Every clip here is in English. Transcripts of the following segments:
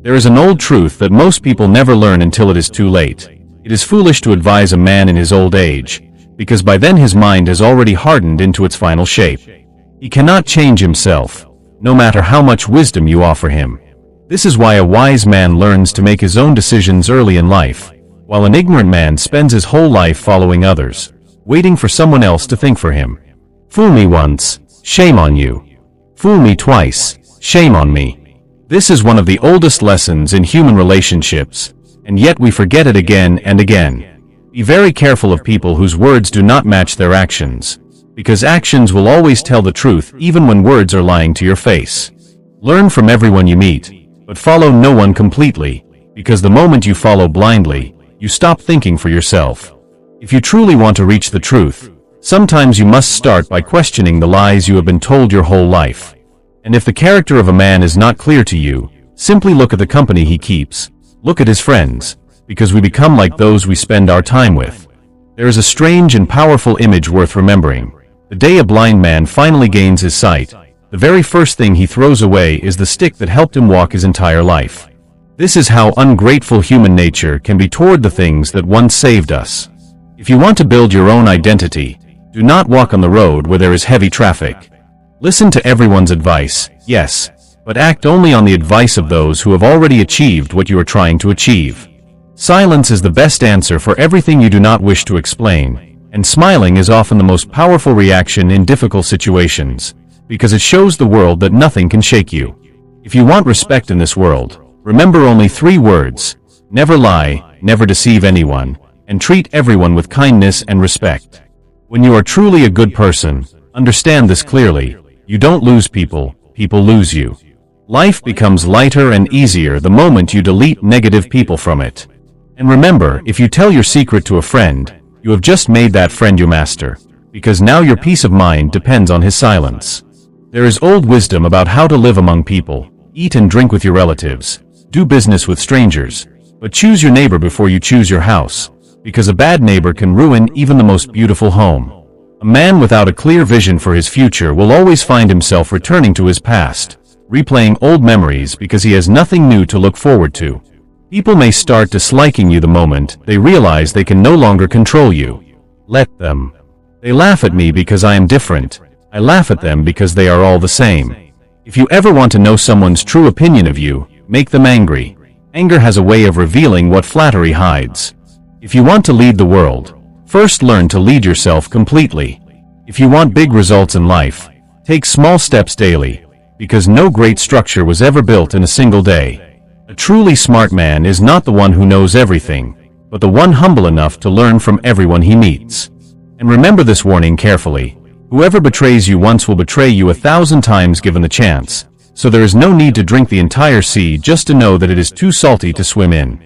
There is an old truth that most people never learn until it is too late. It is foolish to advise a man in his old age, because by then his mind has already hardened into its final shape. He cannot change himself, no matter how much wisdom you offer him. This is why a wise man learns to make his own decisions early in life, while an ignorant man spends his whole life following others, waiting for someone else to think for him. Fool me once, shame on you. Fool me twice, shame on me. This is one of the oldest lessons in human relationships, and yet we forget it again and again. Be very careful of people whose words do not match their actions, because actions will always tell the truth even when words are lying to your face. Learn from everyone you meet, but follow no one completely, because the moment you follow blindly, you stop thinking for yourself. If you truly want to reach the truth, sometimes you must start by questioning the lies you have been told your whole life. And if the character of a man is not clear to you, simply look at the company he keeps. Look at his friends, because we become like those we spend our time with. There is a strange and powerful image worth remembering. The day a blind man finally gains his sight, the very first thing he throws away is the stick that helped him walk his entire life. This is how ungrateful human nature can be toward the things that once saved us. If you want to build your own identity, do not walk on the road where there is heavy traffic. Listen to everyone's advice, yes, but act only on the advice of those who have already achieved what you are trying to achieve. Silence is the best answer for everything you do not wish to explain, and smiling is often the most powerful reaction in difficult situations, because it shows the world that nothing can shake you. If you want respect in this world, remember only 3 words: never lie, never deceive anyone, and treat everyone with kindness and respect. When you are truly a good person, understand this clearly: you don't lose people, people lose you. Life becomes lighter and easier the moment you delete negative people from it. And remember, if you tell your secret to a friend, you have just made that friend your master, because now your peace of mind depends on his silence. There is old wisdom about how to live among people: eat and drink with your relatives, do business with strangers, but choose your neighbor before you choose your house, because a bad neighbor can ruin even the most beautiful home. A man without a clear vision for his future will always find himself returning to his past, replaying old memories because he has nothing new to look forward to. People may start disliking you the moment they realize they can no longer control you. Let them. They laugh at me because I am different. I laugh at them because they are all the same. If you ever want to know someone's true opinion of you, make them angry. Anger has a way of revealing what flattery hides. If you want to lead the world, first learn to lead yourself completely. If you want big results in life, take small steps daily, because no great structure was ever built in a single day. A truly smart man is not the one who knows everything, but the one humble enough to learn from everyone he meets. And remember this warning carefully: whoever betrays you once will betray you 1,000 times given the chance, so there is no need to drink the entire sea just to know that it is too salty to swim in.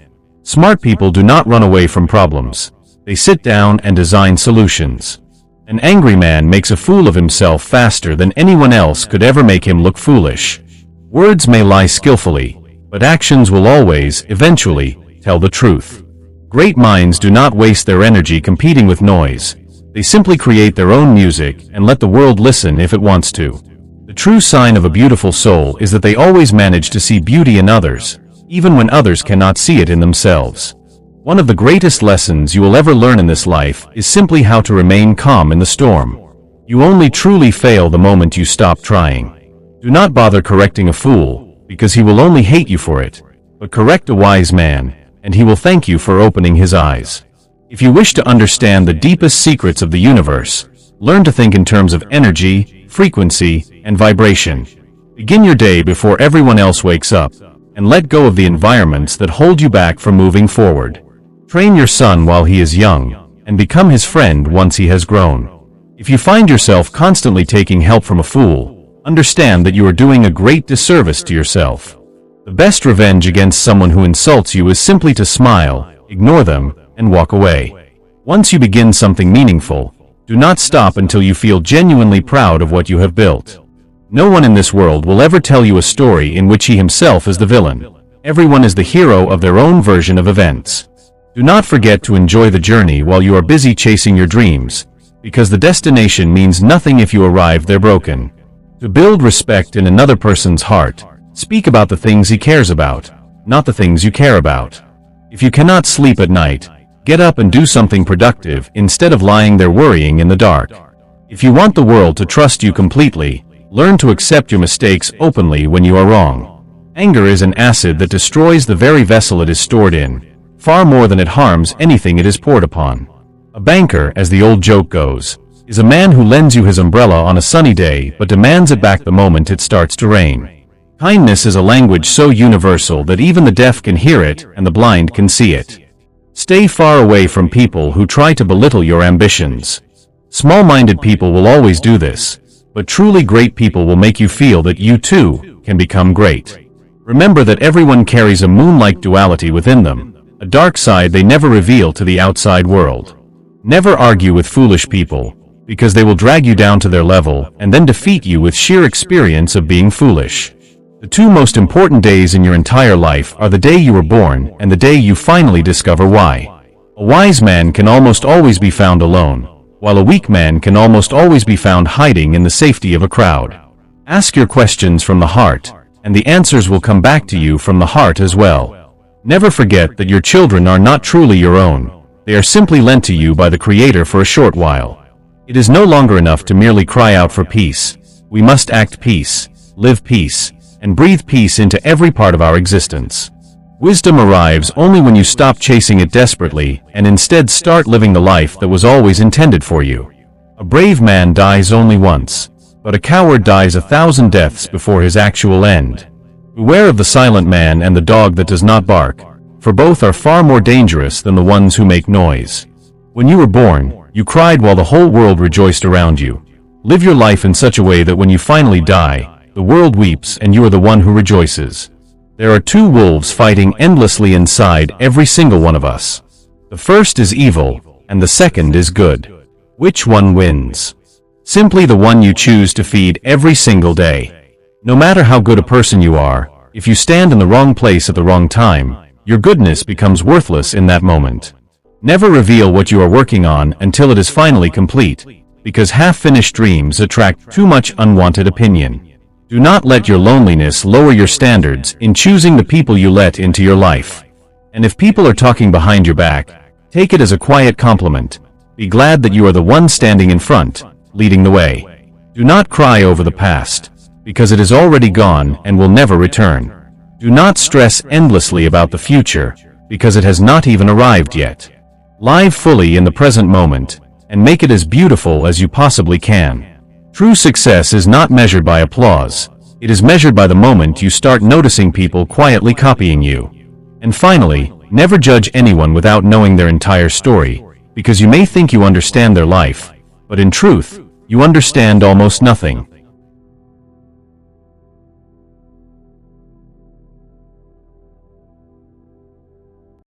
Smart people do not run away from problems. They sit down and design solutions. An angry man makes a fool of himself faster than anyone else could ever make him look foolish. Words may lie skillfully, but actions will always, eventually, tell the truth. Great minds do not waste their energy competing with noise. They simply create their own music and let the world listen if it wants to. The true sign of a beautiful soul is that they always manage to see beauty in others, even when others cannot see it in themselves. One of the greatest lessons you will ever learn in this life is simply how to remain calm in the storm. You only truly fail the moment you stop trying. Do not bother correcting a fool, because he will only hate you for it, but correct a wise man, and he will thank you for opening his eyes. If you wish to understand the deepest secrets of the universe, learn to think in terms of energy, frequency, and vibration. Begin your day before everyone else wakes up, and let go of the environments that hold you back from moving forward. Train your son while he is young, and become his friend once he has grown. If you find yourself constantly taking help from a fool, understand that you are doing a great disservice to yourself. The best revenge against someone who insults you is simply to smile, ignore them, and walk away. Once you begin something meaningful, do not stop until you feel genuinely proud of what you have built. No one in this world will ever tell you a story in which he himself is the villain. Everyone is the hero of their own version of events. Do not forget to enjoy the journey while you are busy chasing your dreams, because the destination means nothing if you arrive there broken. To build respect in another person's heart, speak about the things he cares about. not the things you care about. If you cannot sleep at night, get up and do something productive instead of lying there worrying in the dark. If you want the world to trust you completely, learn to accept your mistakes openly when you are wrong. Anger is an acid that destroys the very vessel it is stored in, far more than it harms anything it is poured upon. A banker, as the old joke goes, is a man who lends you his umbrella on a sunny day but demands it back the moment it starts to rain. Kindness is a language so universal that even the deaf can hear it and the blind can see it. Stay far away from people who try to belittle your ambitions. Small-minded people will always do this, but truly great people will make you feel that you too can become great. Remember that everyone carries a moon-like duality within them, a dark side they never reveal to the outside world. Never argue with foolish people, because they will drag you down to their level and then defeat you with sheer experience of being foolish. The two most important days in your entire life are the day you were born and the day you finally discover why. A wise man can almost always be found alone, while a weak man can almost always be found hiding in the safety of a crowd. Ask your questions from the heart, and the answers will come back to you from the heart as well. Never forget that your children are not truly your own. They are simply lent to you by the Creator for a short while. It is no longer enough to merely cry out for peace. We must act peace, live peace, and breathe peace into every part of our existence. Wisdom arrives only when you stop chasing it desperately and instead start living the life that was always intended for you. A brave man dies only once, but a coward dies 1,000 deaths before his actual end. Beware of the silent man and the dog that does not bark, for both are far more dangerous than the ones who make noise. When you were born, you cried while the whole world rejoiced around you. Live your life in such a way that when you finally die, the world weeps and you are the one who rejoices. There are two wolves fighting endlessly inside every single one of us. The first is evil, and the second is good. Which one wins? Simply the one you choose to feed every single day. No matter how good a person you are, if you stand in the wrong place at the wrong time, your goodness becomes worthless in that moment. Never reveal what you are working on until it is finally complete, because half-finished dreams attract too much unwanted opinion. Do not let your loneliness lower your standards in choosing the people you let into your life. And if people are talking behind your back, take it as a quiet compliment. Be glad that you are the one standing in front, leading the way. Do not cry over the past, because it is already gone and will never return. Do not stress endlessly about the future, because it has not even arrived yet. Live fully in the present moment, and make it as beautiful as you possibly can. True success is not measured by applause. It is measured by the moment you start noticing people quietly copying you. And finally, never judge anyone without knowing their entire story, because you may think you understand their life, but in truth, you understand almost nothing.